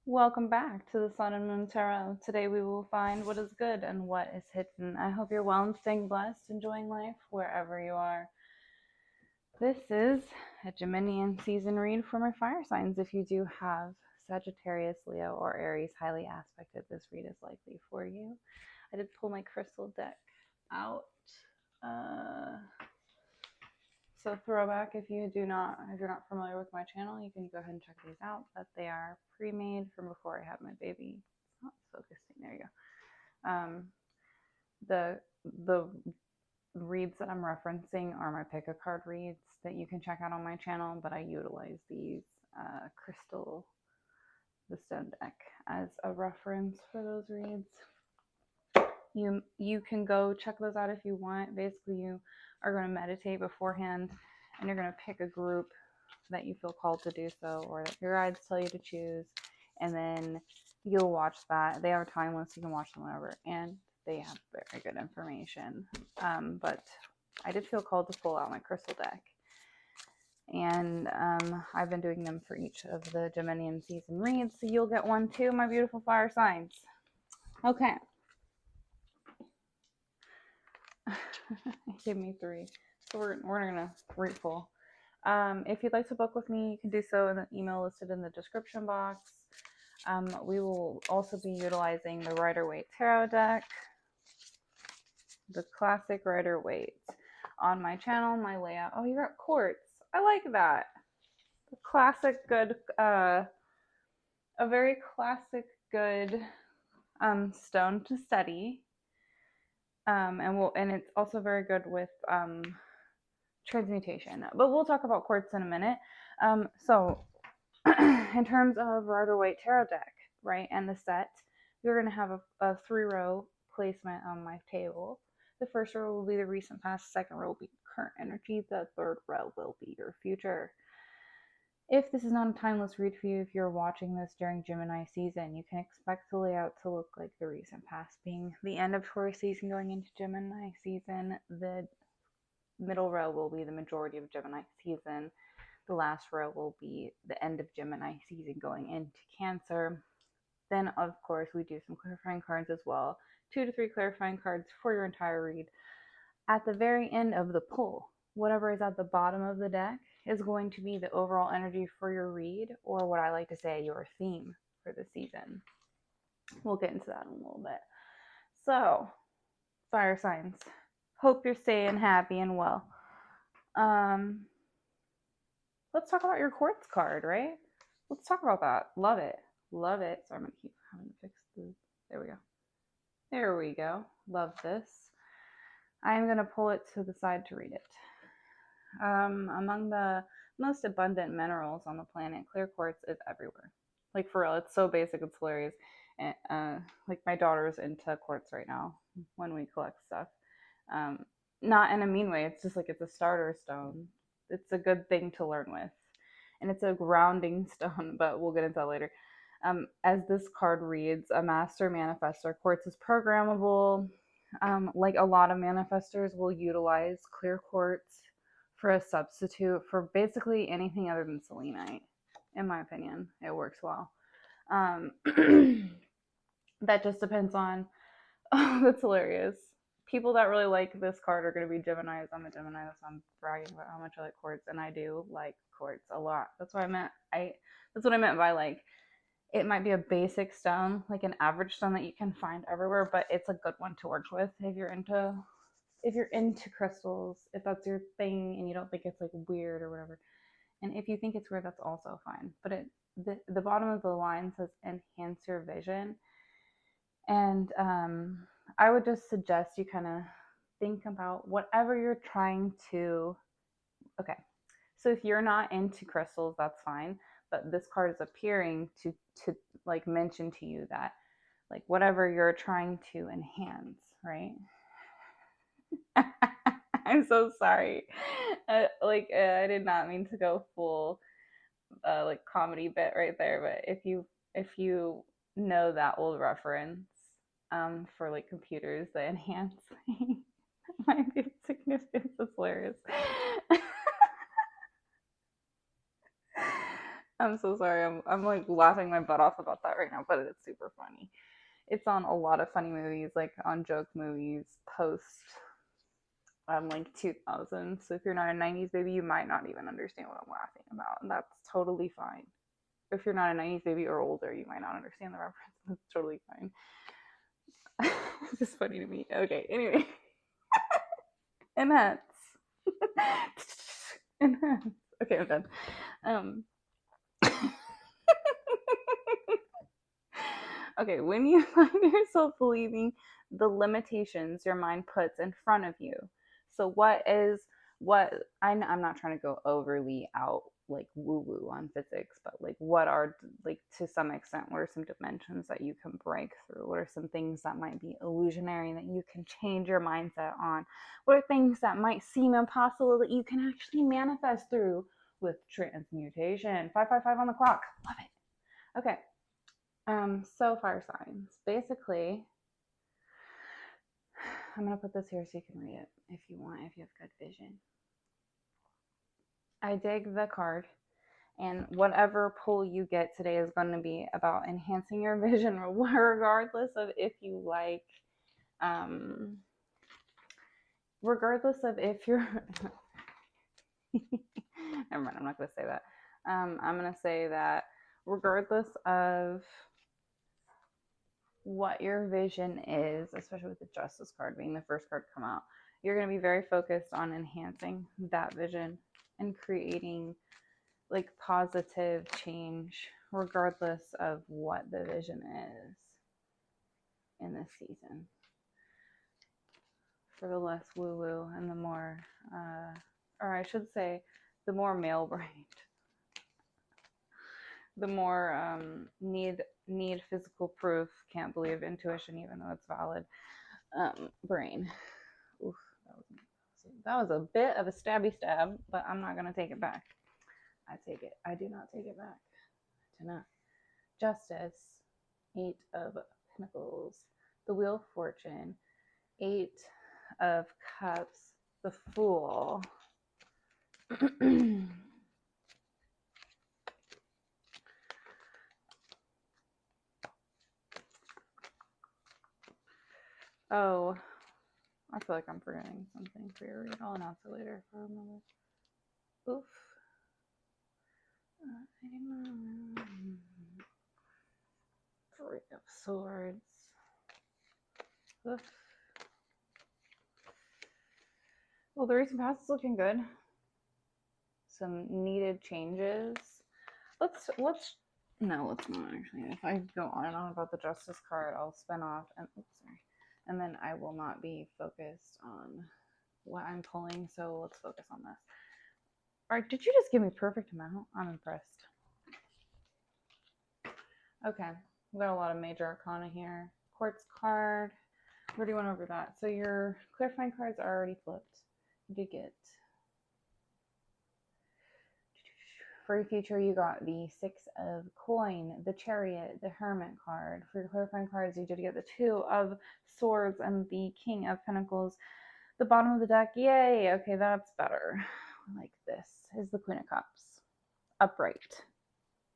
Welcome back to the Sun and Moon Tarot. Today we will find what is good and what is hidden. I hope you're well and staying blessed, enjoying life wherever you are. This is a Geminian season read for my fire signs. If you do have Sagittarius, Leo, or Aries highly aspected, this read is likely for you. I did pull my crystal deck out. So throwback, if you're not familiar with my channel, you can go ahead and check these out. But they are pre-made from before I had my baby. It's not focusing. There you go. The reads that I'm referencing are my pick a card reads that you can check out on my channel. But I utilize these crystal, the stone deck, as a reference for those reads. You can go check those out if you want. Basically, you are going to meditate beforehand, and you're going to pick a group that you feel called to do so, or that your guides tell you to choose, and then you'll watch that. They are timeless. You can watch them whenever, and they have very good information. But I did feel called to pull out my crystal deck, and I've been doing them for each of the Geminian season reads, so you'll get one too, my beautiful fire signs. Okay. Give me 3. So we're gonna refill. If you'd like to book with me, you can do so in the email listed in the description box. We will also be utilizing the Rider-Waite Tarot deck, the classic Rider-Waite, on my channel, my layout. Oh, you got quartz. I like that. The classic good, a very classic good stone to study. And it's also very good with transmutation. But we'll talk about quartz in a minute. So in terms of Rider-Waite Tarot deck, right, and the set, you're going to have a 3-row placement on my table. The first row will be the recent past, second row will be current energy, the third row will be your future. If this is not a timeless read for you, if you're watching this during Gemini season, you can expect the layout to look like the recent past, being the end of Taurus season going into Gemini season. The middle row will be the majority of Gemini season. The last row will be the end of Gemini season going into Cancer. Then, of course, we do some clarifying cards as well. 2 to 3 clarifying cards for your entire read. At the very end of the pull, whatever is at the bottom of the deck is going to be the overall energy for your read, or what I like to say, your theme for the season. We'll get into that in a little bit. So, fire signs. Hope you're staying happy and well. Let's talk about your quartz card, right? Let's talk about that. Love it. Love it. So I'm going to keep having to fix the... There we go. There we go. Love this. I'm going to pull it to the side to read it. Among the most abundant minerals on the planet, clear quartz is everywhere. Like, for real, it's so basic, it's hilarious. And, like, my daughter's into quartz right now when we collect stuff. Not in a mean way, it's just like it's a starter stone. It's a good thing to learn with. And it's a grounding stone, but we'll get into that later. As this card reads, a master manifestor, quartz is programmable. Like a lot of manifestors will utilize clear quartz for a substitute for basically anything other than selenite. In my opinion, it works well. That just depends on... Oh, that's hilarious. People that really like this card are going to be Geminis. I'm a Gemini, so I'm bragging about how much I like quartz, and I do like quartz a lot. That's what I meant. That's what I meant by, like, it might be a basic stone, like an average stone that you can find everywhere, but it's a good one to work with if you're into crystals, if that's your thing and you don't think it's like weird or whatever. And if you think it's weird, that's also fine. But the bottom of the line says enhance your vision. And I would just suggest you kind of think about whatever you're trying to... Okay, so if you're not into crystals, that's fine. But this card is appearing to like mention to you that, like, whatever you're trying to enhance, right? I'm so sorry. I did not mean to go full like comedy bit right there, but if you know that old reference for like computers, the enhance might be significant. It's hilarious. I'm so sorry. I'm like laughing my butt off about that right now, but it's super funny. It's on a lot of funny movies, like on joke movies post like 2000. So if you're not a 90s baby, you might not even understand what I'm laughing about, and that's totally fine. If you're not a 90s baby or older, you might not understand the reference. That's totally fine. It's just funny to me. Okay, anyway. Enhance. Enhance. Okay, I'm done. Um, okay, when you find yourself believing the limitations your mind puts in front of you. So what I'm not trying to go overly out like woo woo on physics, but like what are, like, to some extent, what are some dimensions that you can break through? What are some things that might be illusionary that you can change your mindset on? What are things that might seem impossible that you can actually manifest through with transmutation? 555 on the clock. Love it. Okay. So fire signs. Basically, I'm gonna put this here so you can read it if you want, if you have good vision. I dig the card, and whatever pull you get today is going to be about enhancing your vision, regardless of if you like, regardless of if you're. Never mind. I'm not gonna say that. I'm gonna say that regardless of what your vision is, especially with the Justice card being the first card to come out, you're going to be very focused on enhancing that vision and creating like positive change regardless of what the vision is in this season. For the less woo woo and the more, or I should say, the more male brained, the more need physical proof, can't believe intuition even though it's valid, brain. Oof, that was a bit of a stabby stab, but I'm not gonna take it back. I take it. I do not take it back. I do not. Justice, 8 of Pentacles, the Wheel of Fortune, 8 of Cups, the Fool. Oh, I feel like I'm forgetting something for your read. I'll announce it later if I remember. Oof. 3 of Swords. Oof. Well, the recent past is looking good. Some needed changes. Let's not actually. If I go on and on about the Justice card, I'll spin off and then I will not be focused on what I'm pulling. So let's focus on this. All right, did you just give me perfect amount? I'm impressed. Okay, we got a lot of major arcana here. Quartz card. We already went over that. So your clarifying cards are already flipped. You did get, for your future, you got the 6 of Coin, the Chariot, the Hermit card. For your clarifying cards, you did get the 2 of Swords and the King of Pentacles. The bottom of the deck, yay! Okay, that's better. Like this is the Queen of Cups, upright.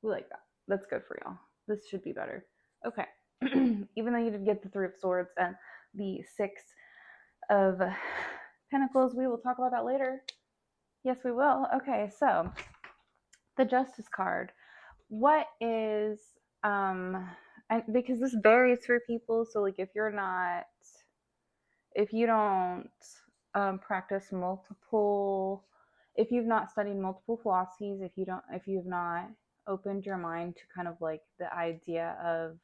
We like that. That's good for y'all. This should be better. Okay. Even though you did get the 3 of Swords and the 6 of Pentacles, we will talk about that later. Yes, we will. Okay, so the Justice card. What is, and because this varies for people, so like if you don't practice multiple, if you've not studied multiple philosophies, if you've not opened your mind to kind of like the idea of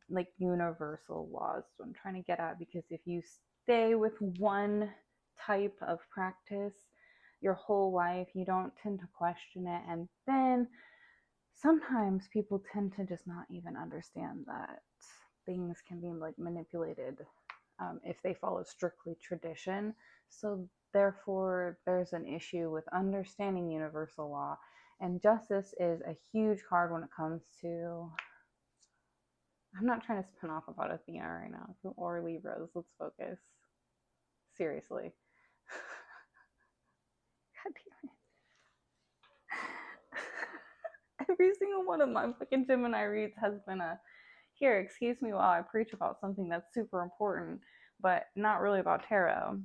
like universal laws, so I'm trying to get at, because if you stay with one type of practice your whole life, you don't tend to question it, and then sometimes people tend to just not even understand that things can be like manipulated if they follow strictly tradition. So therefore there's an issue with understanding universal law, and justice is a huge card when it comes to, I'm not trying to spin off about Athena right now or Libras. Let's focus. Seriously. God damn Every single one of my fucking Gemini reads has been a, here, excuse me while I preach about something that's super important, but not really about tarot.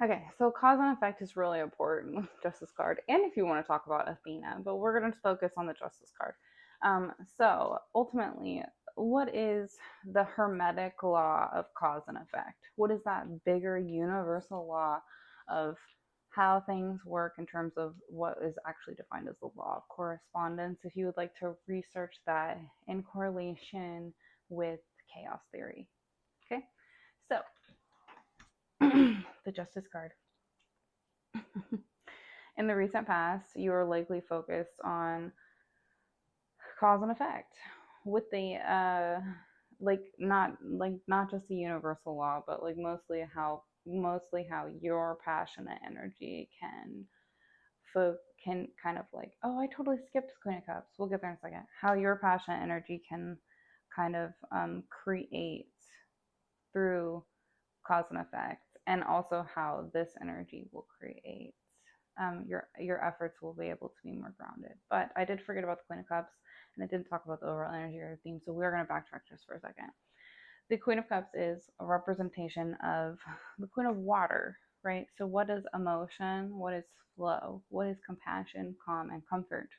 Okay, so cause and effect is really important with Justice card, and if you want to talk about Athena, but we're going to focus on the Justice card. So ultimately, what is the Hermetic law of cause and effect? What is that bigger universal law of how things work in terms of what is actually defined as the law of correspondence? If you would like to research that in correlation with chaos theory. Okay, so the Justice card. In the recent past, you are likely focused on cause and effect with the not just the universal law, but like mostly how your passionate energy can kind of like, oh, I totally skipped Queen of Cups. We'll get there in a second. How your passionate energy can kind of create through cause and effect, and also how this energy will create your efforts will be able to be more grounded. But I did forget about the Queen of Cups, and I didn't talk about the overall energy or theme, so we're going to backtrack just for a second. The Queen of Cups is a representation of the Queen of Water, right? So what is emotion? What is flow? What is compassion, calm, and comfort?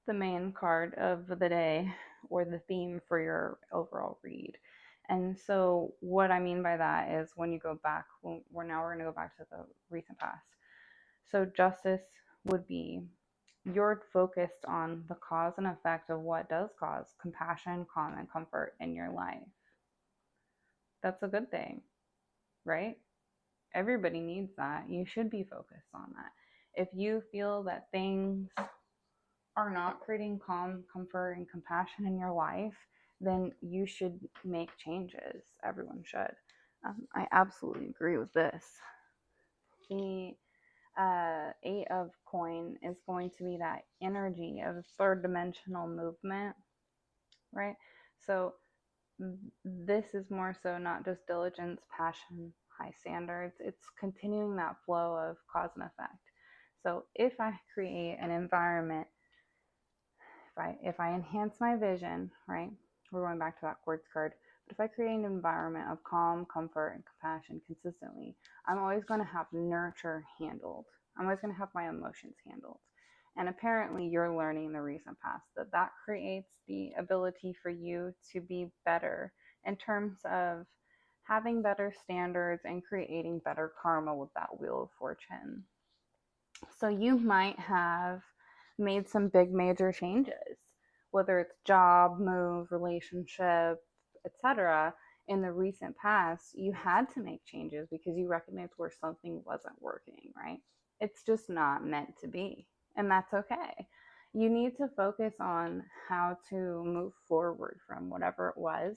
The main card of the day, or the theme for your overall read. And so what I mean by that is when you go back, we're going to go back to the recent past. So justice would be you're focused on the cause and effect of what does cause compassion, calm, and comfort in your life. That's a good thing, right? Everybody needs that. You should be focused on that. If you feel that things are not creating calm, comfort, and compassion in your life, then you should make changes. Everyone should. I absolutely agree with this. The Eight of Coin is going to be that energy of third dimensional movement, right? So this is more so not just diligence, passion, high standards. It's continuing that flow of cause and effect. So if I create an environment, if I enhance my vision, right? We're going back to that quartz card. But if I create an environment of calm, comfort, and compassion consistently, I'm always going to have nurture handled. I'm always going to have my emotions handled. And apparently you're learning in the recent past that creates the ability for you to be better in terms of having better standards and creating better karma with that Wheel of Fortune. So you might have made some big major changes, whether it's job, move, relationship, etc. In the recent past, you had to make changes because you recognized where something wasn't working, right? It's just not meant to be, and that's okay. You need to focus on how to move forward from whatever it was,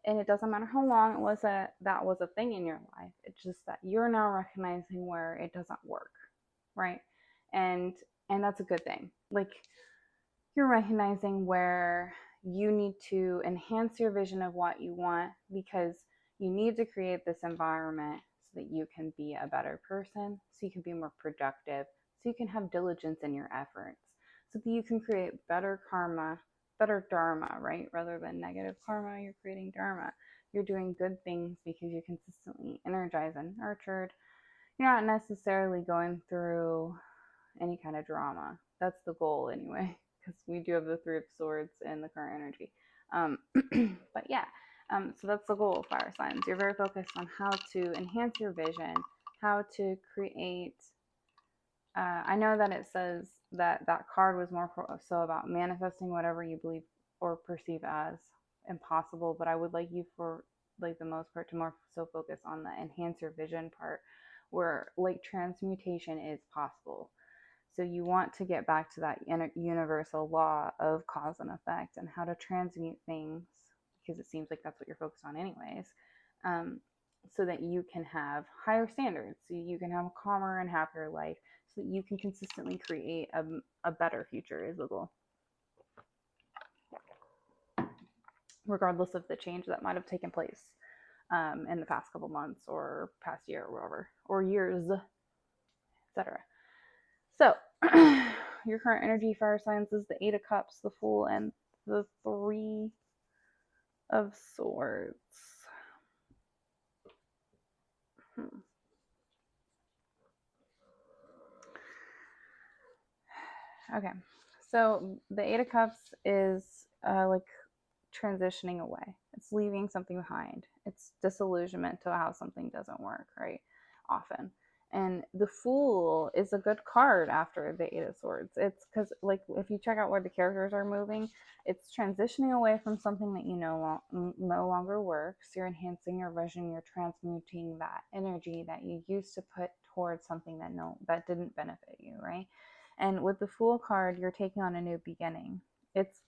and it doesn't matter how long it was that was a thing in your life. It's just that you're now recognizing where it doesn't work, right? And that's a good thing. Like, you're recognizing where you need to enhance your vision of what you want, because you need to create this environment so that you can be a better person, so you can be more productive, so you can have diligence in your efforts, so that you can create better karma, better dharma, right? Rather than negative karma, you're creating dharma. You're doing good things because you consistently energize and nurtured. You're not necessarily going through any kind of drama. That's the goal anyway, because we do have the Three of Swords in the current energy. But yeah, so that's the goal of fire signs. You're very focused on how to enhance your vision, how to create. I know that it says that card was more so about manifesting whatever you believe or perceive as impossible, but I would like you, for like the most part, to more so focus on the enhance your vision part, where like transmutation is possible. So you want to get back to that universal law of cause and effect and how to transmute things, because it seems like that's what you're focused on anyways, so that you can have higher standards, so you can have a calmer and happier life, so that you can consistently create a better future is the goal. Regardless of the change that might have taken place in the past couple months or past year or whatever, or years, etc. So, your current energy fire signs is the Eight of Cups, the Fool, and the Three of Swords. Okay, so the Eight of Cups is like transitioning away. It's leaving something behind. It's disillusionment to how something doesn't work, right? Often. And the Fool is a good card after the Eight of Swords. It's because, like, if you check out where the characters are moving, it's transitioning away from something that you know no longer works. You're enhancing your vision. You're transmuting that energy that you used to put towards something that didn't benefit you, right? And with the Fool card, you're taking on a new beginning. It's,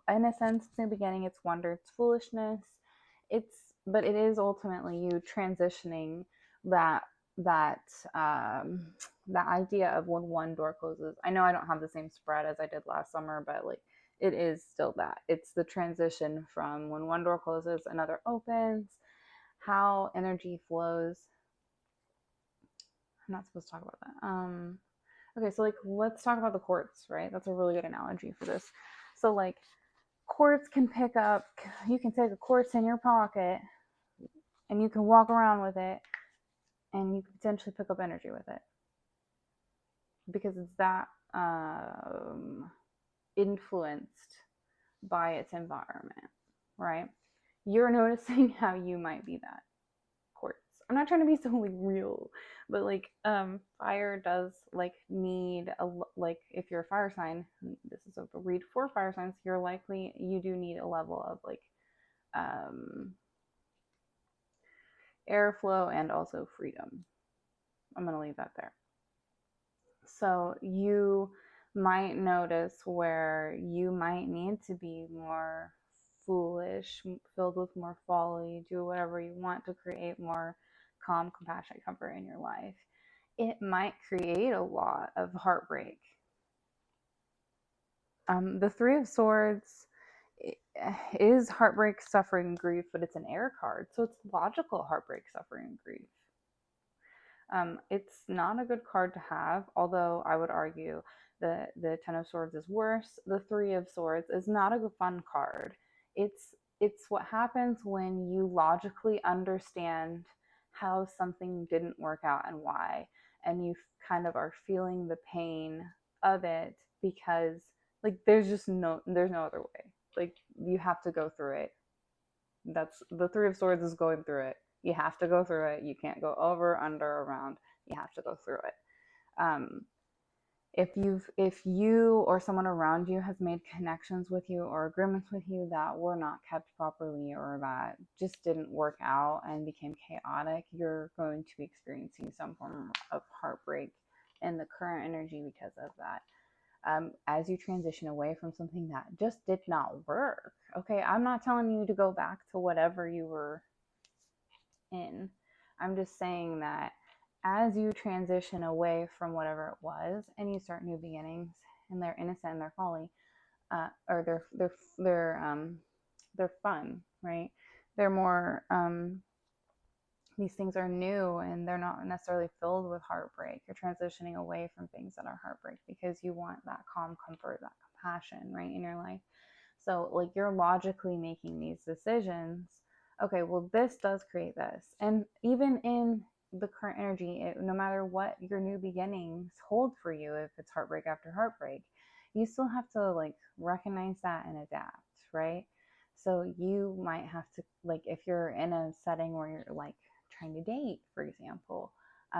in a sense, it's new beginning. It's wonder. It's foolishness. But it is ultimately you transitioning that that that idea of when one door closes. I know I don't have the same spread as I did last summer, but like it is still that. It's the transition from when one door closes, another opens. How energy flows. I'm not supposed to talk about that. Okay, so like let's talk about the quartz, right? That's a really good analogy for this. So like quartz can pick up, you can take a quartz in your pocket and you can walk around with it and you can potentially pick up energy with it because it's that influenced by its environment, right? You're noticing how you might be that quartz. I'm not trying to be so like real, but like fire does like need like if you're a fire sign, this is a read for fire signs, you do need a level of like airflow and also freedom. I'm going to leave that there. So you might notice where you might need to be more foolish, filled with more folly, do whatever you want to create more calm, compassion, comfort in your life. It might create a lot of heartbreak. The Three of Swords is heartbreak, suffering, grief, but it's an air card, so it's logical heartbreak, suffering, and grief. It's not a good card to have, although I would argue that the Ten of Swords is worse. The Three of Swords is not a fun card. It's what happens when you logically understand how something didn't work out and why, and you kind of are feeling the pain of it because like there's no other way. Like you have to go through it. That's the Three of Swords is going through it. You have to go through it. You can't go over, under, around. You have to go through it. If you or someone around you has made connections with you or agreements with you that were not kept properly or that just didn't work out and became chaotic, you're going to be experiencing some form of heartbreak in the current energy because of that. As you transition away from something that just did not work. Okay, I'm not telling you to go back to whatever you were in. I'm just saying that as you transition away from whatever it was and you start new beginnings and they're innocent and they're folly, or they're fun, right? They're more these things are new and they're not necessarily filled with heartbreak. You're transitioning away from things that are heartbreak because you want that calm comfort, that compassion, right, in your life. So like you're logically making these decisions. Okay, well this does create this. And even in the current energy, no matter what your new beginnings hold for you, if it's heartbreak after heartbreak, you still have to like recognize that and adapt, right? So you might have to, like, if you're in a setting where you're like trying to date, for example,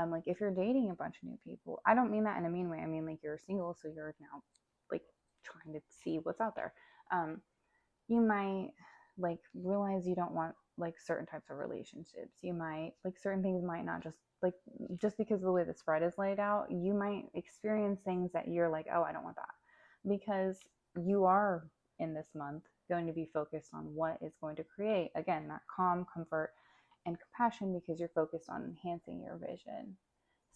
like if you're dating a bunch of new people, I don't mean that in a mean way. I mean like you're single, so you're now like trying to see what's out there. You might like realize you don't want like certain types of relationships. You might like certain things might not just because of the way the spread is laid out, you might experience things that you're like, oh, I don't want that, because you are in this month going to be focused on what is going to create again that calm, comfort, and compassion because you're focused on enhancing your vision.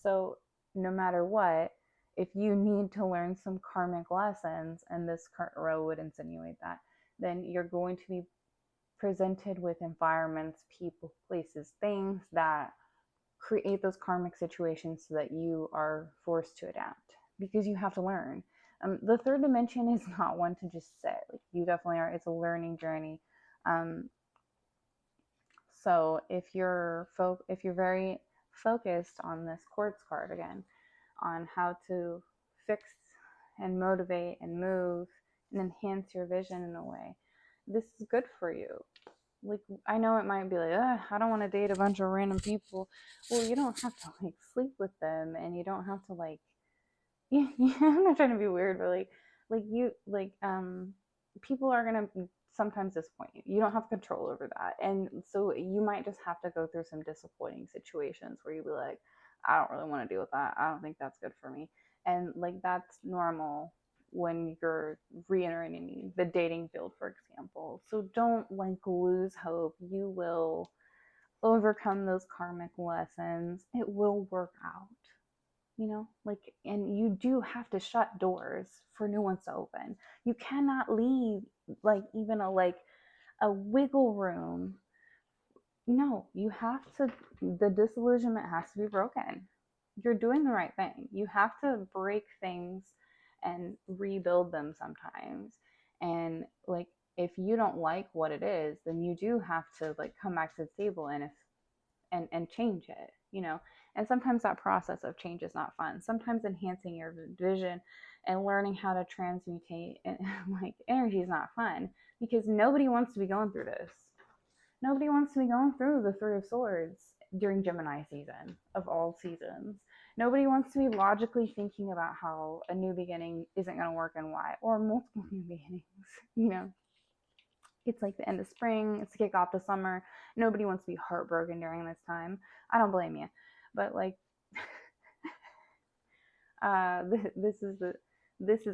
So no matter what, if you need to learn some karmic lessons, and this current row would insinuate that, then you're going to be presented with environments, people, places, things that create those karmic situations so that you are forced to adapt. because you have to learn. The third dimension is not one to just sit. Like, you definitely are. It's a learning journey. Um, so if you're very focused on this quartz card again, on how to fix and motivate and move and enhance your vision in a way, this is good for you. Like, I know it might be like, I don't want to date a bunch of random people. Well, you don't have to like sleep with them, and you don't have to like, yeah, I'm not trying to be weird, but people are gonna sometimes disappoint you. You don't have control over that, and so you might just have to go through some disappointing situations where you be like, I don't really want to deal with that. I don't think that's good for me, and like that's normal when you're re-entering the dating field, for example. So don't like lose hope. You will overcome those karmic lessons. It will work out, like, and you do have to shut doors for new ones to open. You cannot leave like even a wiggle room. No, you have to, the disillusionment has to be broken. You're doing the right thing. You have to break things and rebuild them sometimes. And like, if you don't like what it is, then you do have to like come back to the table and change it. And sometimes that process of change is not fun. Sometimes enhancing your vision and learning how to transmutate like energy is not fun, because nobody wants to be going through this. Nobody wants to be going through the Three of Swords during Gemini season of all seasons. Nobody wants to be logically thinking about how a new beginning isn't going to work and why, or multiple new beginnings. It's like the end of spring, it's the kickoff to summer. Nobody wants to be heartbroken during this time. I don't blame you. But like,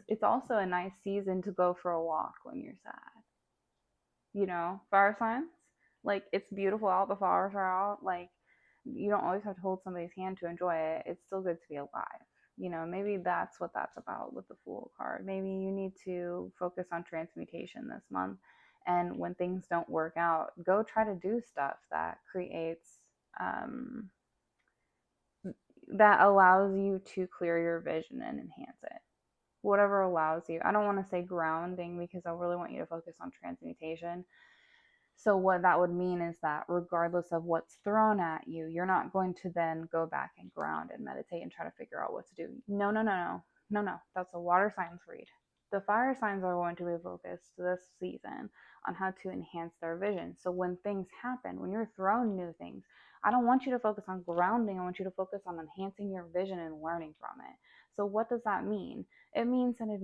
it's also a nice season to go for a walk when you're sad. Fire signs, like, it's beautiful out, the flowers are out. Like, you don't always have to hold somebody's hand to enjoy it. It's still good to be alive. Maybe that's what that's about with the Fool card. Maybe you need to focus on transmutation this month, and when things don't work out, go try to do stuff that creates that allows you to clear your vision and enhance it. Whatever allows you. I don't want to say grounding, because I really want you to focus on transmutation. So what that would mean is that regardless of what's thrown at you, you're not going to then go back and ground and meditate and try to figure out what to do. No, no, no, no. No, no. That's a water signs read. The fire signs are going to be focused this season on how to enhance their vision. So when things happen, when you're thrown new things, I don't want you to focus on grounding. I want you to focus on enhancing your vision and learning from it. So what does that mean? It means that if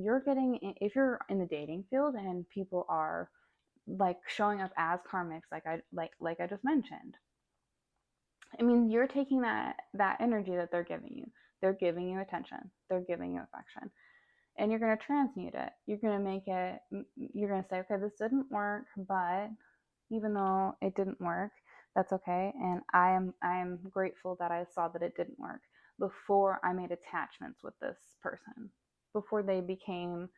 you're in the dating field and people are like showing up as karmics, like I just mentioned, I mean, you're taking that energy that they're giving you. They're giving you attention. They're giving you affection. And you're going to transmute it. You're going to say, okay, this didn't work, but even though it didn't work, that's okay. And I am grateful that I saw that it didn't work before I made attachments with this person, before they became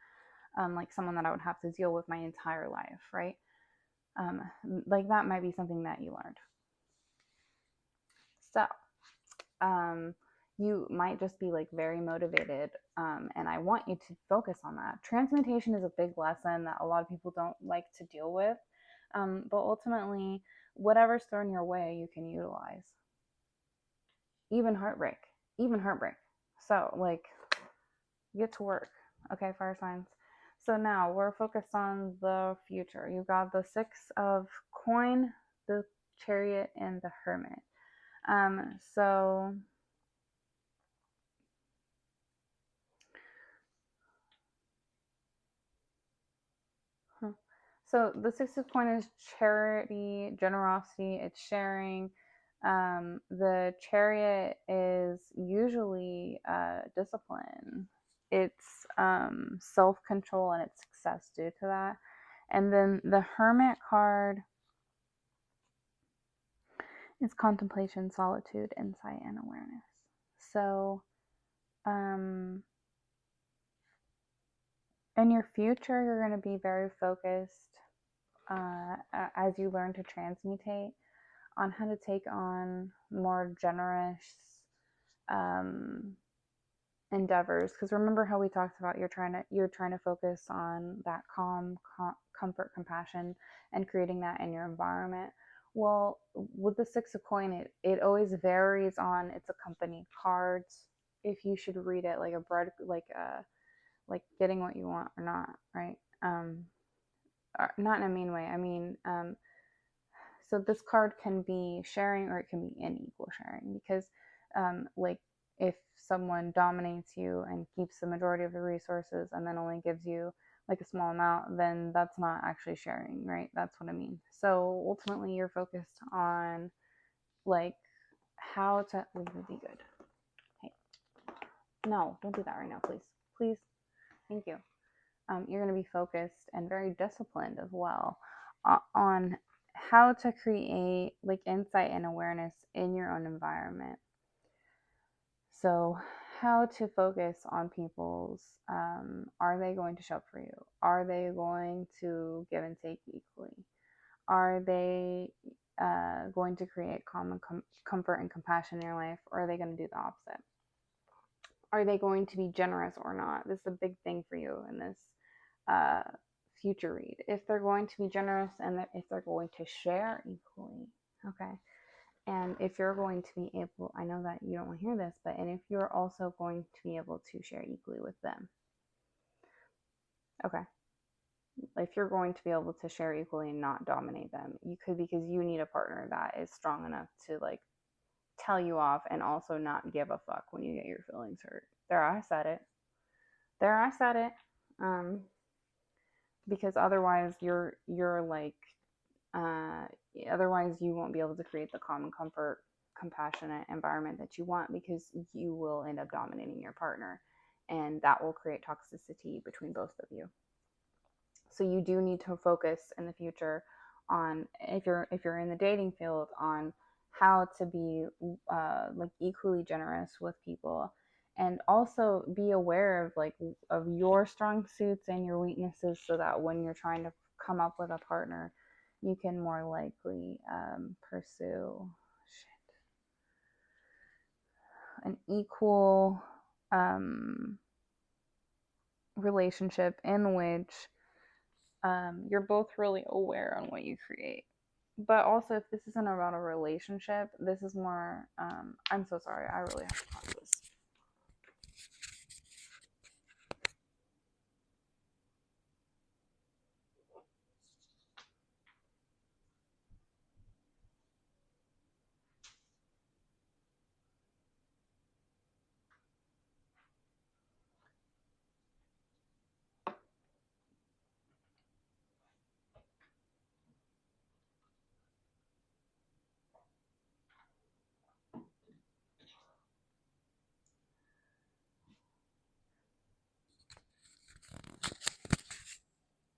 like someone that I would have to deal with my entire life, right? Like, that might be something that you learned. So, you might just be like very motivated, and I want you to focus on that. Transmutation is a big lesson that a lot of people don't like to deal with, but ultimately, whatever's thrown your way, you can utilize. Even heartbreak. So, like, get to work. Okay, fire signs. So now we're focused on the future. You got the Six of Coin, the Chariot, and the Hermit. So the Six of Coin is charity, generosity, it's sharing. The Chariot is usually discipline. It's self-control, and it's success due to that. And then the Hermit card is contemplation, solitude, insight, and awareness. So, in your future, you're going to be very focused as you learn to transmutate on how to take on more generous endeavors, because remember how we talked about you're trying to focus on that calm, comfort, compassion, and creating that in your environment. Well, with the Six of Coin, it always varies on its accompanied cards, if you should read it like a bread, like getting what you want or not, right? Not in a mean way. I mean, so this card can be sharing or it can be unequal sharing, because like if someone dominates you and keeps the majority of the resources and then only gives you like a small amount, then that's not actually sharing, right? That's what I mean. So ultimately you're focused on like how to be good. Hey, no, don't do that right now, please. Thank you. You're going to be focused and very disciplined as well on how to create like insight and awareness in your own environment. So how to focus on people's, are they going to show up for you? Are they going to give and take equally? Are they going to create common comfort and compassion in your life, or are they going to do the opposite? Are they going to be generous or not? This is a big thing for you in this future read. If they're going to be generous and if they're going to share equally, okay? And if you're going to be able, I know that you don't want to hear this, but and if you're also going to be able to share equally with them, okay? If you're going to be able to share equally and not dominate them, you could, because you need a partner that is strong enough to like tell you off and also not give a fuck when you get your feelings hurt. There, I said it. Because otherwise you're like otherwise you won't be able to create the calm and comfort, compassionate environment that you want, because you will end up dominating your partner, and that will create toxicity between both of you. So you do need to focus in the future on, if you're in the dating field, on how to be like equally generous with people, and also be aware of like of your strong suits and your weaknesses, so that when you're trying to come up with a partner, you can more likely pursue an equal relationship in which you're both really aware on what you create. But also, if this isn't about a relationship, this is more, I'm so sorry, I really have to pause this.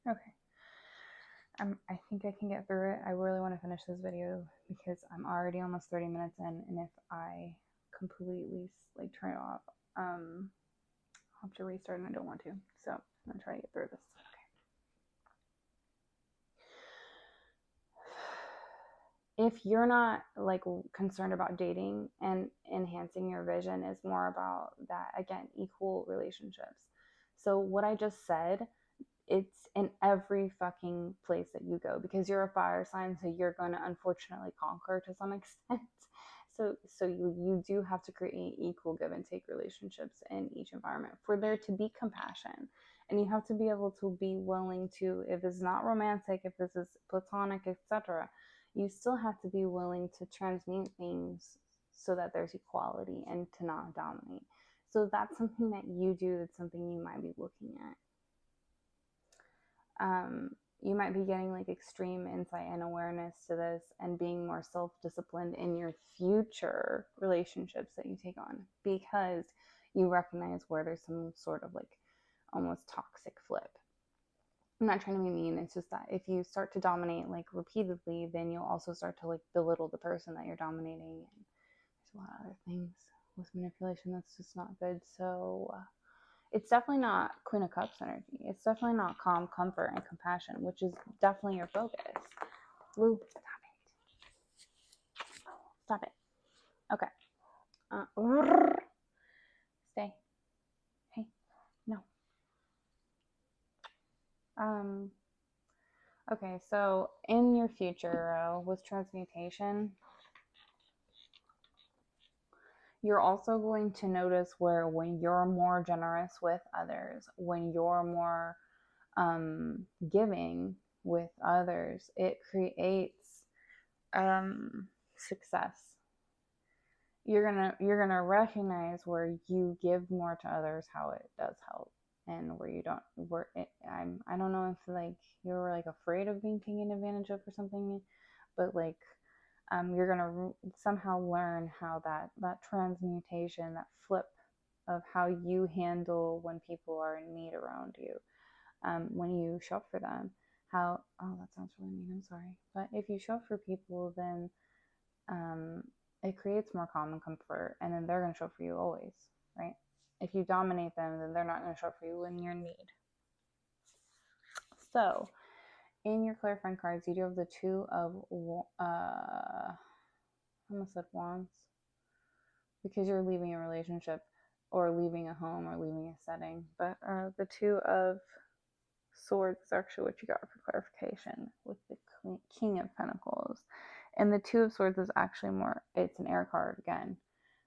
Okay. I think I can get through it. I really want to finish this video because I'm already almost 30 minutes in, and if I completely like turn it off, I'll have to restart, and I don't want to. So I'm gonna try to get through this. Okay. If you're not like concerned about dating, and enhancing your vision is more about that, again, equal relationships. So what I just said, it's in every fucking place that you go, because you're a fire sign, so you're going to unfortunately conquer to some extent. So you do have to create equal give and take relationships in each environment for there to be compassion. And you have to be able to be willing to, if it's not romantic, if this is platonic, etc., you still have to be willing to transmute things so that there's equality and to not dominate. So that's something that you do, that's something you might be looking at. You might be getting like extreme insight and awareness to this, and being more self-disciplined in your future relationships that you take on, because you recognize where there's some sort of like almost toxic flip. I'm not trying to be mean, it's just that if you start to dominate like repeatedly, then you'll also start to like belittle the person that you're dominating, and there's a lot of other things with manipulation that's just not good. So it's definitely not Queen of Cups energy. It's definitely not calm, comfort, and compassion, which is definitely your focus. Lou, stop it. Okay. Stay. Okay, so in your future, with transmutation, you're also going to notice where when you're more generous with others, when you're more giving with others, it creates success. You're gonna recognize where you give more to others, how it does help, and where you don't. I don't know if like you're like afraid of being taken advantage of or something, but like you're gonna somehow learn how that transmutation, that flip of how you handle when people are in need around you, when you show up for them. How, oh, that sounds really mean, I'm sorry, but if you show up for people, then it creates more calm and comfort, and then they're going to show up for you always, right? If you dominate them, then they're not going to show up for you when you're in need. So in your clairvoyant cards, you do have the two of I almost said wands, because you're leaving a relationship or leaving a home or leaving a setting, but the two of swords is actually what you got for clarification with the king of pentacles, and the two of swords is actually more, it's an air card again,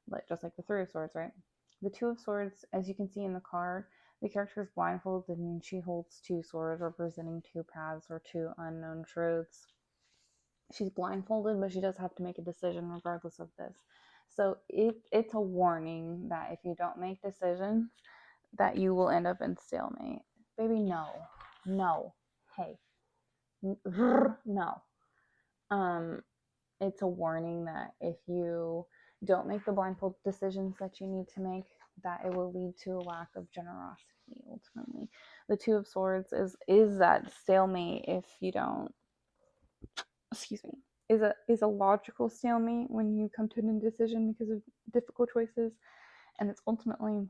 like just like the three of swords, right? The two of swords, as you can see in the card, the character is blindfolded and she holds two swords representing two paths or two unknown truths. She's blindfolded, but she does have to make a decision regardless of this. So it's a warning that if you don't make decisions, that you will end up in stalemate. Baby, no, hey, no. It's a warning that if you don't make the blindfold decisions that you need to make, that it will lead to a lack of generosity ultimately. The two of swords is that stalemate if you don't, excuse me, is a logical stalemate when you come to an indecision because of difficult choices, and it's ultimately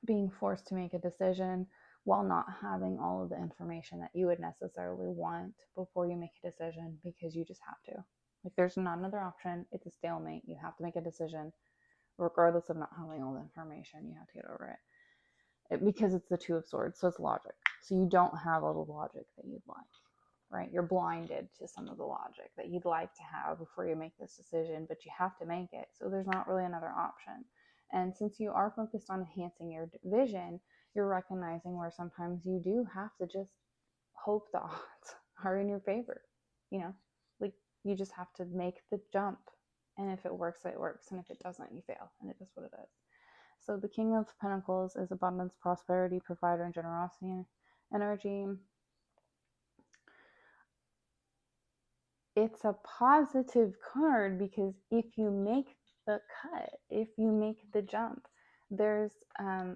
being forced to make a decision while not having all of the information that you would necessarily want before you make a decision, because you just have to. Like, there's not another option. It's a stalemate. You have to make a decision regardless of not having all the information. You have to get over it because it's the two of swords, so it's logic. So you don't have all the logic that you'd like, right? You're blinded to some of the logic that you'd like to have before you make this decision, but you have to make it. So there's not really another option. And since you are focused on enhancing your vision, you're recognizing where sometimes you do have to just hope the odds are in your favor. You know, like you just have to make the jump. And if it works, it works. And if it doesn't, you fail. And it is what it is. So the King of Pentacles is abundance, prosperity, provider, and generosity energy. It's a positive card because if you make the cut, if you make the jump, there's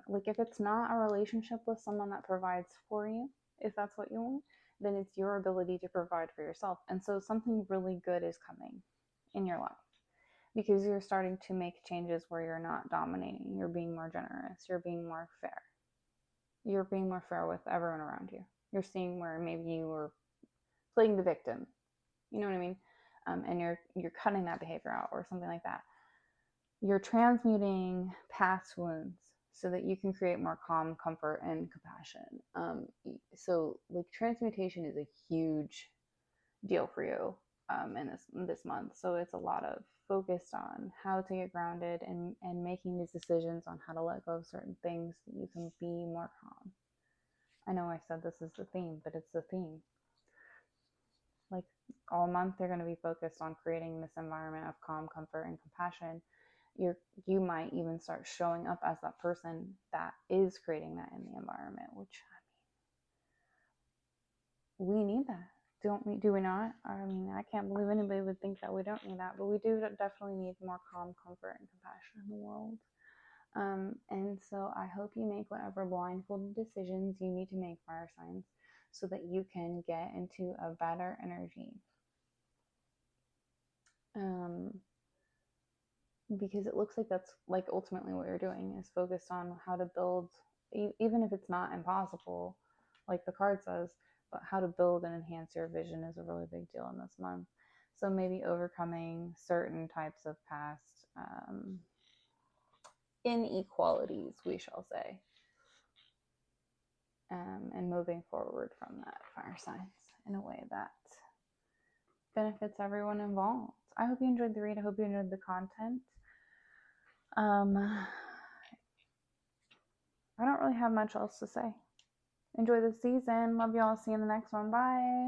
like if it's not a relationship with someone that provides for you, if that's what you want, then it's your ability to provide for yourself. And so something really good is coming in your life because you're starting to make changes where you're not dominating, you're being more generous, you're being more fair. You're being more fair with everyone around you. You're seeing where maybe you were playing the victim. You know what I mean? And you're cutting that behavior out or something like that. You're transmuting past wounds so that you can create more calm, comfort, and compassion. So like transmutation is a huge deal for you in this month. So it's a lot of focused on how to get grounded and making these decisions on how to let go of certain things so that you can be more calm. I know I said this is the theme, but it's the theme. Like all month, they're going to be focused on creating this environment of calm, comfort, and compassion. You might even start showing up as that person that is creating that in the environment, which I mean, we need that. Do we not? I mean, I can't believe anybody would think that we don't need that, but we do definitely need more calm, comfort, and compassion in the world. And so I hope you make whatever blindfolded decisions you need to make, fire signs, so that you can get into a better energy. Because it looks like that's like ultimately what you're doing is focused on how to build, even if it's not impossible, like the card says, but how to build and enhance your vision is a really big deal in this month. So maybe overcoming certain types of past inequalities, we shall say. and moving forward from that fire signs in a way that benefits everyone involved. I hope you enjoyed the read. I hope you enjoyed the content. I don't really have much else to say. Enjoy the season. Love y'all. See you in the next one. Bye.